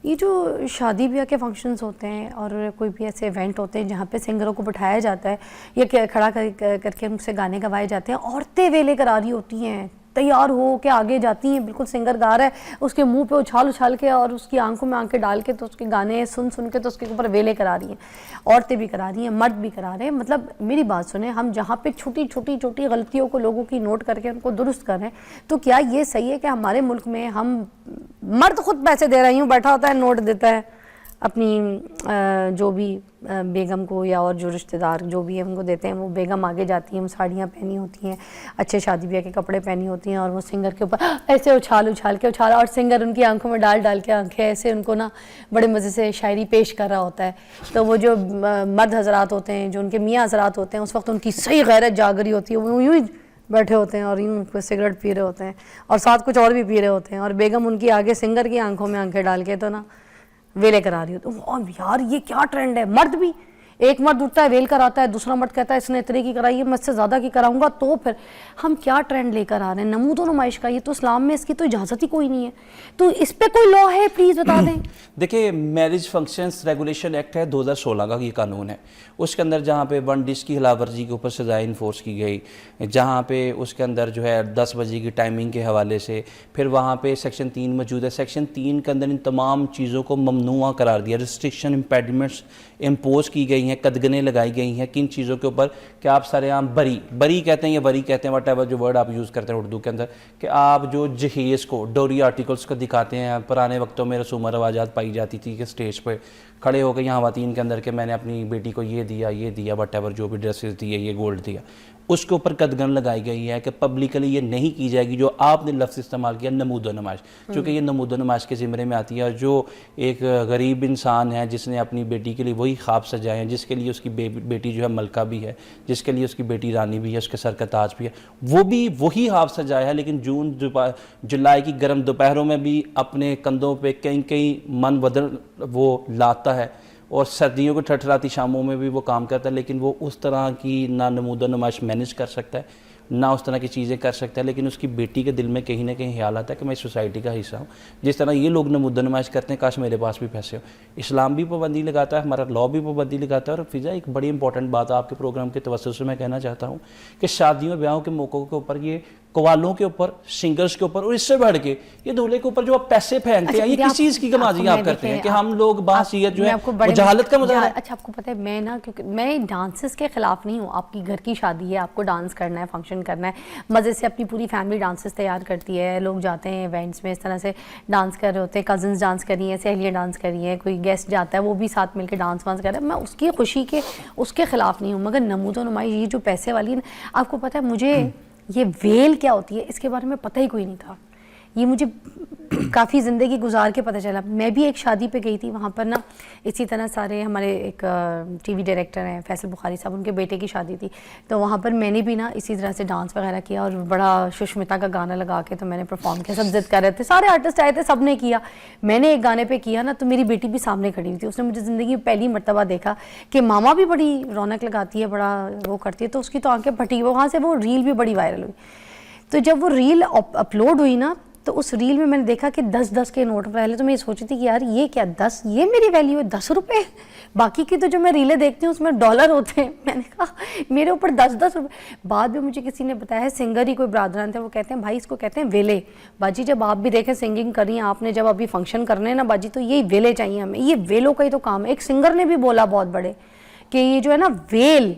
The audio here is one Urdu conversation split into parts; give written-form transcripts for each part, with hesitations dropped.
یہ جو شادی بیاہ کے فنکشنز ہوتے ہیں اور کوئی بھی ایسے ایونٹ ہوتے ہیں جہاں پہ سنگروں کو بٹھایا جاتا ہے یا کھڑا کر کے ان سے گانے گوائے جاتے ہیں، عورتیں ویلے کرا رہی ہوتی ہیں، تیار ہو کے آگے جاتی ہیں، بالکل سنگر گا رہا ہے اس کے منہ پہ اچھال کے اور اس کی آنکھوں میں آنکھیں ڈال کے تو اس کے گانے سن کے تو اس کے اوپر ویلے کرا رہی ہیں، عورتیں بھی کرا رہی ہیں، مرد بھی کرا رہے ہیں۔ مطلب میری بات سنیں، ہم جہاں پہ چھوٹی غلطیوں کو لوگوں کی نوٹ کر کے ان کو درست کر رہے ہیں، تو کیا یہ صحیح ہے کہ ہمارے ملک میں ہم مرد خود پیسے دے رہی ہوں، بیٹھا ہوتا ہے نوٹ دیتا ہے اپنی جو بھی بیگم کو یا اور جو رشتہ دار جو بھی ہے ان کو دیتے ہیں، وہ بیگم آگے جاتی ہیں، وہ ساڑیاں پہنی ہوتی ہیں، اچھے شادی بیاہ کے کپڑے پہنی ہوتی ہیں، اور وہ سنگر کے اوپر ایسے اچھال کے اور سنگر ان کی آنکھوں میں ڈال کے آنکھیں ایسے ان کو نا بڑے مزے سے شاعری پیش کر رہا ہوتا ہے۔ تو وہ جو مرد حضرات ہوتے ہیں، جو ان کے میاں حضرات ہوتے ہیں، اس وقت ان کی صحیح غیرت جاگ رہی ہوتی ہے، وہ یوں ہی بیٹھے ہوتے ہیں اور یوں کوئی سگریٹ پی رہے ہوتے ہیں اور ساتھ کچھ اور بھی پی رہے ہوتے ہیں، اور بیگم ان کی آگے سنگر کی آنکھوں میں آنکھیں ڈال کے تو نا ویلے کرا رہی ہوتی ہے۔ یار یہ کیا ٹرینڈ ہے؟ مرد بھی، ایک مرد اٹھتا ہے ویل کراتا ہے، دوسرا مرد کہتا ہے اس نے اتنے کی کرائی ہے، میں اس سے زیادہ کی کراؤں گا۔ تو پھر ہم کیا ٹرینڈ لے کر آ رہے ہیں؟ نمود و نمائش کا، یہ تو اسلام میں اس کی تو اجازت ہی کوئی نہیں ہے، تو اس پہ کوئی لا ہے پلیز بتا دیں۔ دیکھیں، میرج فنکشنز ریگولیشن ایکٹ ہے 2016 کا، یہ قانون ہے، اس کے اندر جہاں پہ 1 ڈش کی خلاف ورزی کے اوپر سزائیں انفورس کی گئی، جہاں پہ اس کے اندر جو ہے 10 بجے کی ٹائمنگ کے حوالے سے، پھر وہاں پہ سیکشن 3 موجود ہے، سیکشن 3 کے اندر ان تمام چیزوں کو ممنوع قرار دیا، ریسٹرکشن امپیڈمنٹس امپوز کی گئی ہیں، قدغنیں لگائی گئی ہیں کن چیزوں کے اوپر کہ آپ سر عام بری کہتے ہیں یا وری کہتے ہیں، واٹ ایور جو ورڈ آپ یوز کرتے ہیں اردو کے اندر، کہ آپ جو جہیز کو ڈوری آرٹیکلس کو دکھاتے ہیں۔ پرانے وقتوں میں رسوم و رواجات پائی جاتی تھی کہ سٹیج پہ کھڑے ہو کے یہاں خواتین کے اندر کہ میں نے اپنی بیٹی کو یہ دیا واٹ ایور جو بھی ڈریسز دیے، یہ گولڈ دیا، اس کے اوپر قدغن لگائی گئی ہے کہ پبلکلی یہ نہیں کی جائے گی جو آپ نے لفظ استعمال کیا نمود و نمائش، چونکہ یہ نمود و نمائش کے زمرے میں آتی ہے، اور جو ایک غریب انسان ہے جس نے اپنی بیٹی کے لیے وہی خواب سجائے ہیں، جس کے لیے اس کی بیٹی جو ہے ملکہ بھی ہے، جس کے لیے اس کی بیٹی رانی بھی ہے، اس کے سر کا تاج بھی ہے، وہ بھی وہی خواب سجایا ہے، لیکن جون جولائی کی گرم دوپہروں میں بھی اپنے کندھوں پہ کئی من بدن وہ لاتا ہے، اور سردیوں کو ٹھٹھراتی شاموں میں بھی وہ کام کرتا ہے، لیکن وہ اس طرح کی نہ نمود و نمائش مینیج کر سکتا ہے، نہ اس طرح کی چیزیں کر سکتا ہے، لیکن اس کی بیٹی کے دل میں کہیں نہ کہیں خیال آتا ہے کہ میں اس سوسائٹی کا حصہ ہوں۔ جس طرح یہ لوگ نمود و نمائش کرتے ہیں، کاش میرے پاس بھی پیسے ہو۔ اسلام بھی پابندی لگاتا ہے، ہمارا لاء بھی پابندی لگاتا ہے، اور فضا ایک بڑی امپورٹنٹ بات آپ کے پروگرام کے توسط سے میں کہنا چاہتا ہوں کہ شادیوں بیاہوں کے موقعوں کے اوپر یہ قوالوں کے اوپر، سنگرز کے اوپر، اور اس سے بڑھ کے یہ دولے کے اوپر جو آپ پیسے پھینکتے ہیں، یہ کس چیز کی کمازی آپ کرتے ہیں کہ ہم لوگ باحثیت جو ہے وہ جہالت کا مظاہرہ ہے۔ اچھا آپ کو پتہ ہے میں نا، کیونکہ میں ڈانسز کے خلاف نہیں ہوں، آپ کی گھر کی شادی ہے، آپ کو ڈانس کرنا ہے، فنکشن کرنا ہے، مزے سے اپنی پوری فیملی ڈانسز تیار کرتی ہے، لوگ جاتے ہیں ایونٹس میں اس طرح سے ڈانس کر رہے ہوتے ہیں، کزنز ڈانس کر رہی ہیں، سہیلیاں ڈانس کر رہی ہیں، کوئی گیسٹ جاتا ہے وہ بھی ساتھ مل کے ڈانس وانس کر رہا ہے، میں اس کی خوشی کے اس کے خلاف نہیں ہوں، مگر نمود و نمائش یہ جو پیسے والی ہے، آپ کو پتہ ہے مجھے یہ ویل کیا ہوتی ہے اس کے بارے میں پتہ ہی کوئی نہیں تھا، یہ مجھے کافی زندگی گزار کے پتہ چلا۔ میں بھی ایک شادی پہ گئی تھی، وہاں پر نا اسی طرح سارے ہمارے ایک ٹی وی ڈائریکٹر ہیں فیصل بخاری صاحب، ان کے بیٹے کی شادی تھی، تو وہاں پر میں نے بھی نا اسی طرح سے ڈانس وغیرہ کیا، اور بڑا سشمتا کا گانا لگا کے تو میں نے پرفارم کیا، سب ضد کر رہے تھے، سارے آرٹسٹ آئے تھے، سب نے کیا، میں نے ایک گانے پہ کیا نا تو میری بیٹی بھی سامنے کھڑی ہوئی تھی، اس نے مجھے زندگی میں پہلی مرتبہ دیکھا کہ ماما بھی بڑی رونق لگاتی ہے، بڑا وہ کرتی ہے، تو اس کی تو آنکھیں پھٹی، وہاں سے وہ ریل بھی بڑی وائرل ہوئی۔ تو جب وہ ریل اپلوڈ ہوئی نا تو اس ریل میں نے دیکھا کہ 10 کے نوٹ، پہلے تو میں یہ سوچی تھی کہ یار یہ کیا 10، یہ میری ویلیو ہے 10 روپے، باقی کی تو جو میں ریلیں دیکھتی ہوں اس میں ڈالر ہوتے ہیں، میں نے کہا میرے اوپر 10 روپے۔ بعد میں مجھے کسی نے بتایا ہے، سنگر ہی کوئی برادران تھے، وہ کہتے ہیں بھائی اس کو کہتے ہیں ویلے، باجی جب آپ بھی دیکھیں سنگنگ کر رہی ہیں آپ نے، جب ابھی فنکشن کرنے ہیں نا باجی تو یہی ویلے چاہیے ہمیں، یہ ویلوں کا ہی تو کام ہے۔ ایک سنگر نے بھی بولا بہت بڑے کہ یہ جو ہے نا ویل،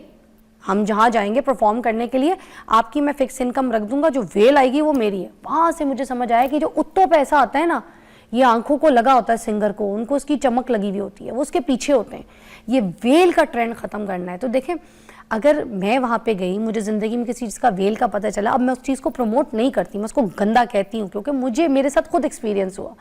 ہم جہاں جائیں گے پرفارم کرنے کے لیے آپ کی میں فکس انکم رکھ دوں گا، جو ویل آئے گی وہ میری ہے۔ وہاں سے مجھے سمجھ آیا کہ جو اتوں پیسہ آتا ہے نا، یہ آنکھوں کو لگا ہوتا ہے سنگر کو، ان کو اس کی چمک لگی ہوئی ہوتی ہے، وہ اس کے پیچھے ہوتے ہیں، یہ ویل کا ٹرینڈ ختم کرنا ہے۔ تو دیکھیں اگر میں وہاں پہ گئی، مجھے زندگی میں کسی چیز کا ویل کا پتہ چلا، اب میں اس چیز کو پروموٹ نہیں کرتی، میں اس کو گندا کہتی ہوں، کیونکہ میرے ساتھ خود ایکسپیرینس ہوا۔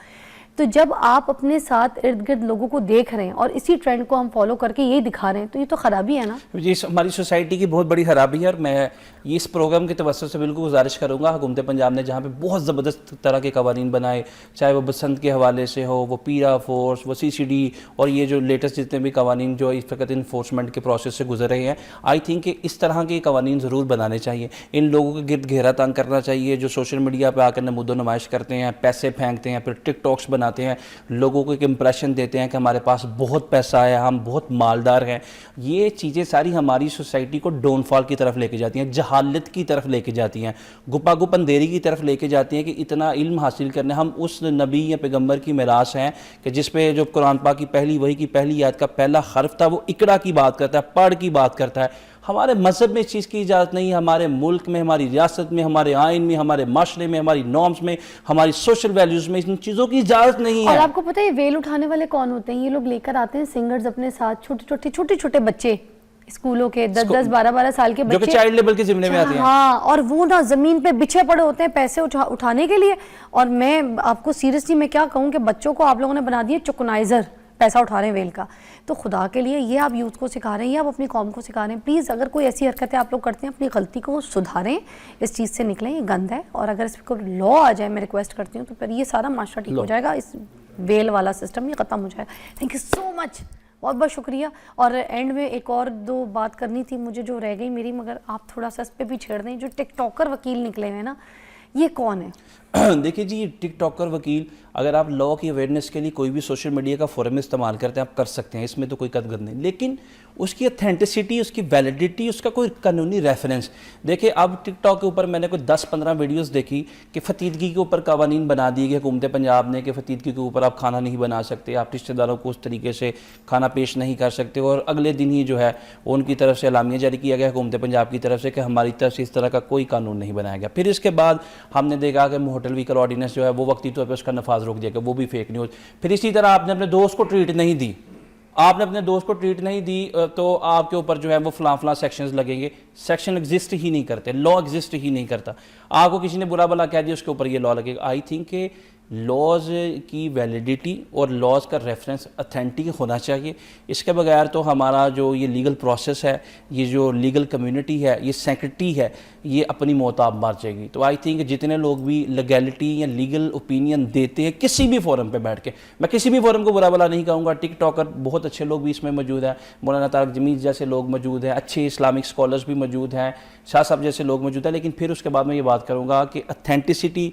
تو جب آپ اپنے ساتھ ارد گرد لوگوں کو دیکھ رہے ہیں اور اسی ٹرینڈ کو ہم فالو کر کے یہی دکھا رہے ہیں، تو یہ تو خرابی ہے نا، یہ ہماری سوسائٹی کی بہت بڑی خرابی ہے۔ اور میں اس پروگرام کے توسط سے بالکل گزارش کروں گا، حکومت پنجاب نے جہاں پہ بہت زبردست طرح کے قوانین بنائے، چاہے وہ بسنت کے حوالے سے ہو، وہ پیرا فورس، وہ CCD، اور یہ جو لیٹسٹ جتنے بھی قوانین جو اس وقت انفورسمنٹ کے پروسیس سے گزر رہے ہیں، آئی تھنک کہ اس طرح کے قوانین ضرور بنانے چاہیے۔ ان لوگوں کے گرد گھیرا تنگ کرنا چاہیے جو سوشل میڈیا پہ آ کر نمود و نمائش کرتے ہیں، پیسے پھینکتے ہیں، پھر ٹک ٹاکس بناتے ہیں, لوگوں کو ایک امپریشن دیتے ہیں کہ ہمارے پاس بہت پیسہ ہے, ہم بہت مالدار ہیں. یہ چیزیں ساری ہماری سوسائٹی کو ڈاؤن فال کی طرف لے کے جاتی ہیں, جہالت کی طرف لے کے جاتی ہیں, گپا گپ اندھیری کی طرف لے کے جاتی ہیں کہ اتنا علم حاصل کرنے. ہم اس نبی یا پیغمبر کی میراث ہیں کہ جس پہ جو قرآن پاک کی پہلی وحی کی پہلی آیت کا پہلا حرف تھا وہ اقرا کی بات کرتا ہے, پڑھ کی بات کرتا ہے. ہمارے مذہب میں اس چیز کی اجازت نہیں, ہمارے ملک میں, ہماری ریاست میں, ہمارے آئین میں, ہمارے معاشرے میں, ہماری نارمز میں, ہماری سوشل ویلیوز میں ان چیزوں کی اجازت نہیں ہے. اور آپ کو پتہ ہے یہ ویل اٹھانے والے کون ہوتے ہیں؟ یہ لوگ لے کر آتے ہیں سنگرز اپنے ساتھ, چھوٹے چھوٹے بچے اسکولوں کے 10 12 سال کے بچے جو کہ چائلڈ لیبل کے ذمہ میں آتے ہیں. ہاں, اور وہ نا زمین پہ بچھے پڑے ہوتے ہیں پیسے اٹھانے کے لیے. اور میں آپ کو سیریسلی میں کیا کہوں کہ بچوں کو آپ لوگوں نے بنا دیا چکنائزر, پیسہ اٹھا رہے ہیں ویل کا. تو خدا کے لیے یہ آپ یوتھ کو سکھا رہے ہیں, یہ آپ اپنی قوم کو سکھا رہے ہیں. پلیز اگر کوئی ایسی حرکتیں آپ لوگ کرتے ہیں اپنی غلطی کو سدھاریں, اس چیز سے نکلیں, یہ گند ہے. اور اگر اس کو لا آ جائے, میں ریکویسٹ کرتی ہوں, تو پھر یہ سارا معاشرہ ٹھیک ہو جائے گا, اس ویل والا سسٹم یہ ختم ہو جائے گا. تھینک یو سو مچ, بہت بہت شکریہ. اور اینڈ میں ایک اور 2 بات کرنی تھی مجھے جو رہ گئی میری, مگر آپ تھوڑا سا اس پہ بھی چھیڑ دیں. جو ٹک ٹاکر وکیل نکلے ہوئے ہیں نا, یہ کون ہے؟ دیکھیے جی, ٹک ٹاکر وکیل, اگر آپ لا کی اویئرنیس کے لیے کوئی بھی سوشل میڈیا کا فورم استعمال کرتے ہیں آپ کر سکتے ہیں, اس میں تو کوئی قدغن نہیں, لیکن اس کی اتھینٹسٹی, اس کی ویلیڈیٹی, اس کا کوئی قانونی ریفرنس. دیکھیں اب ٹک ٹاک کے اوپر میں نے کوئی 10-15 ویڈیوز دیکھی کہ فتیدگی کے اوپر قوانین بنا دیے گئے حکومت پنجاب نے کہ فتیدگی کے اوپر آپ کھانا نہیں بنا سکتے, آپ رشتہ داروں کو اس طریقے سے کھانا پیش نہیں کر سکتے, اور اگلے دن ہی جو ہے ان کی طرف سے اعلامیہ جاری کیا گیا حکومت پنجاب کی طرف سے کہ ہماری طرف سے اس طرح کا کوئی قانون نہیں بنایا گیا. پھر اس کے بعد ہم نے دیکھا کہ ہوٹل ویکل آرڈیننس جو ہے وہ وقتی طور پہ اس کا نفاذ روک دیا کہ وہ بھی فیک نیوز. پھر اسی طرح آپ نے اپنے دوست کو ٹریٹ نہیں دی, تو آپ کے اوپر جو ہے وہ فلاں سیکشنز لگیں گے. سیکشن ایگزسٹ ہی نہیں کرتے, لا ایگزسٹ ہی نہیں کرتا. آپ کو کسی نے برا بلا کہہ دیا اس کے اوپر یہ لا لگے گا. آئی تھنک کہ لاز کی ویلیڈیٹی اور لاز کا ریفرنس اتھینٹک ہونا چاہیے. اس کے بغیر تو ہمارا جو یہ لیگل پروسیس ہے, یہ جو لیگل کمیونٹی ہے, یہ سینکٹری ہے, یہ اپنی موت آپ مار جائے گی. تو آئی تھنک جتنے لوگ بھی لیگلٹی یا لیگل اوپینین دیتے ہیں کسی بھی فورم پہ بیٹھ کے, میں کسی بھی فورم کو برا بلا نہیں کہوں گا, ٹک ٹاکر بہت اچھے لوگ بھی اس میں موجود ہیں, مولانا طارق جمیل جیسے لوگ موجود ہیں, اچھے اسلامک اسکالرز بھی موجود ہیں, شاہ صاحب جیسے لوگ موجود ہیں. لیکن پھر اس کے بعد میں یہ بات کروں گا کہ اتھینٹسٹی,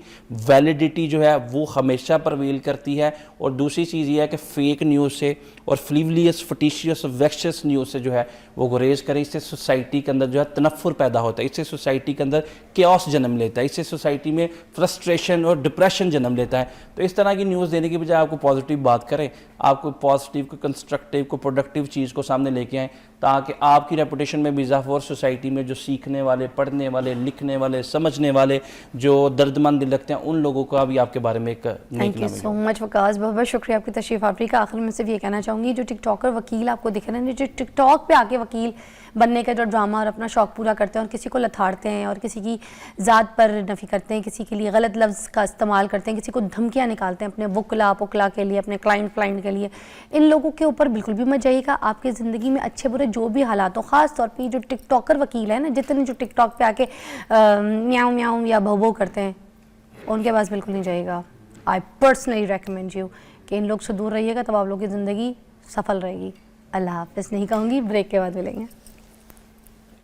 ویلیڈیٹی جو ہے وہ ہمیشہ پرویل کرتی ہے. اور دوسری چیز یہ ہے کہ فیک نیوز سے اور فلیولیس, فٹیشیس, ویکشس نیوز سے جو ہے وہ گریز کرے. اس سے سوسائٹی کے اندر جو ہے تنفر پیدا ہوتا ہے, اس سے سوسائٹی کے اندر کیوس جنم لیتا ہے, اس سے سوسائٹی میں فرسٹریشن اور ڈپریشن جنم لیتا ہے. تو اس طرح کی نیوز دینے کی بجائے آپ کو پازیٹیو بات کریں, آپ کو پازیٹیو, کو کنسٹرکٹیو, کو پروڈکٹیو چیز کو سامنے لے کے آئیں, تاکہ آپ کی ریپوٹیشن میں بھی اضافہ اور سوسائٹی میں جو سیکھنے والے, پڑھنے والے, لکھنے والے, سمجھنے والے, جو درد مند دل رکھتے ہیں ان لوگوں کا بھی آپ کے بارے میں ایک تھینک یو سو مچ وقاص, بہت بہت شکریہ آپ کی تشریف آوری کا. آخر میں صرف یہ کہنا چاہوں گی, جو ٹک ٹاکر وکیل آپ کو دکھ رہے ہیں, جو ٹک ٹاک پہ آ کے وکیل بننے کا جو ڈرامہ اور اپنا شوق پورا کرتے ہیں اور کسی کو لتھاڑتے ہیں اور کسی کی ذات پر نفی کرتے ہیں, کسی کے لیے غلط لفظ کا استعمال کرتے ہیں, کسی کو دھمکیاں نکالتے ہیں اپنے وکلا کے لیے, اپنے کلائنٹ کے لیے, ان لوگوں کے اوپر بالکل بھی مت جائیے گا. آپ کی زندگی میں اچھے برے جو بھی حالات ہوں, خاص طور پہ جو ٹک ٹاکر وکیل ہیں نا, جتنے جو ٹک ٹاک پہ آ کے میاؤں میاؤں یا بھو بھو کرتے ہیں, ان کے پاس بالکل نہیں جائے گا. آئی پرسنلی ریکمینڈ یو کہ ان لوگ سے دور رہیے گا, تب آپ لوگوں کی زندگی سفل رہے گی. اللہ حافظ نہیں کہوں گی, بریک کے بعد ملیں گے.